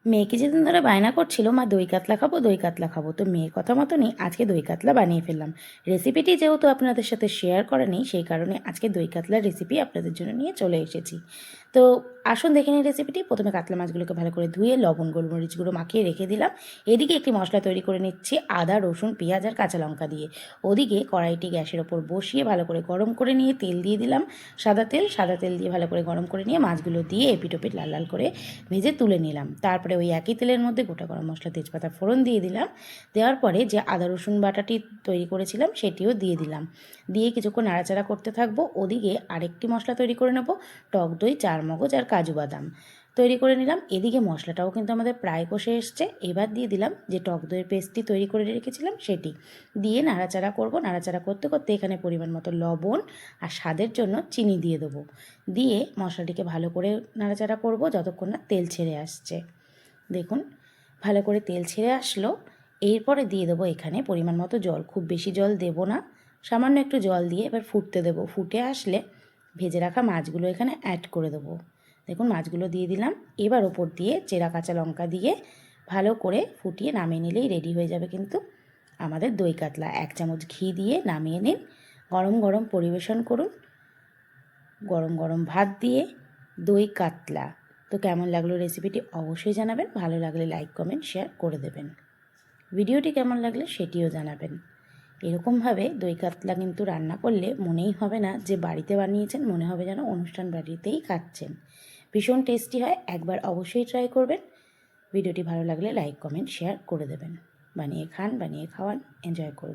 মেয়ে কিছুদিন ধরে বায়না করছিল মা দই কাতলা খাবো দই কাতলা খাবো, তো মেয়ের কথা মতনই আজকে দই কাতলা বানিয়ে ফেললাম। রেসিপিটি যেহেতু আপনাদের সাথে শেয়ার করেনি, সেই কারণে আজকে দই কাতলার রেসিপি আপনাদের জন্য নিয়ে চলে এসেছি। তো আসুন দেখে নিই রেসিপিটি। প্রথমে কাতলা মাছগুলোকে ভালো করে ধুয়ে লবণ গোলমরিচ গুঁড়ো মাখিয়ে রেখে দিলাম। এদিকে একটি মশলা তৈরি করে নিচ্ছি আদা রসুন পেঁয়াজ আর কাঁচা লঙ্কা দিয়ে। ওদিকে কড়াইটি গ্যাসের ওপর বসিয়ে ভালো করে গরম করে নিয়ে তেল দিয়ে দিলাম, সাদা তেল দিয়ে ভালো করে গরম করে নিয়ে মাছগুলো দিয়ে এপিট ওপিট লাল লাল করে ভেজে তুলে নিলাম। তারপরে ওই একই তেলের মধ্যে গোটা গরম মশলা তেজপাতা ফোড়ন দিয়ে দিলাম। দেওয়ার পরে যে আদা রসুন বাটাটি তৈরি করেছিলাম সেটিও দিয়ে দিলাম। দিয়ে কিছুক্ষণ নাড়াচাড়া করতে থাকবো। ওদিকে আরেকটি মশলা তৈরি করে নেব, টক দই চারমগজ আর কাজু বাদাম তৈরি করে নিলাম। এদিকে মশলাটাও কিন্তু আমাদের প্রায় কষে এসছে। এবার দিয়ে দিলাম যে টক দইয়ের পেস্টটি তৈরি করে রেখেছিলাম সেটি দিয়ে নাড়াচাড়া করব। নাড়াচাড়া করতে করতে এখানে পরিমাণ মতো লবণ আর স্বাদের জন্য চিনি দিয়ে দেবো। দিয়ে মশলাটিকে ভালো করে নাড়াচাড়া করব যতক্ষণ না তেল ছেড়ে আসছে। দেখুন ভালো করে তেল ছেড়ে আসলো। এরপরে দিয়ে দেবো এখানে পরিমাণ মতো জল, খুব বেশি জল দেব না, সামান্য একটু জল দিয়ে এবার ফুটতে দেবো। ফুটে আসলে ভেজে রাখা মাছগুলো এখানে অ্যাড করে দেবো। দেখুন মাছগুলো দিয়ে দিলাম। এবার ওপর দিয়ে চেরা কাঁচা লঙ্কা দিয়ে ভালো করে ফুটিয়ে নামিয়ে নিলেই রেডি হয়ে যাবে কিন্তু আমাদের দই কাতলা। 1 চামচ ঘি দিয়ে নামিয়ে নিন, গরম গরম পরিবেশন করুন গরম গরম ভাত দিয়ে দই কাতলা। তো কেমন লাগলো রেসিপিটি অবশ্যই জানাবেন। ভালো লাগলে লাইক কমেন্ট শেয়ার করে দেবেন। ভিডিওটি কেমন লাগলে সেটিও জানাবেন। এরকমভাবে দই কাতলা কিন্তু রান্না করলে মনেই হবে না যে বাড়িতে বানিয়েছেন, মনে হবে যেন অনুষ্ঠান বাড়িতেই খাচ্ছেন। ভীষণ টেস্টি হয়, একবার অবশ্যই ট্রাই করবেন। ভিডিওটি ভালো লাগলে লাইক কমেন্ট শেয়ার করে দেবেন। বানিয়ে খান, বানিয়ে খাওয়ান, এনজয় করুন।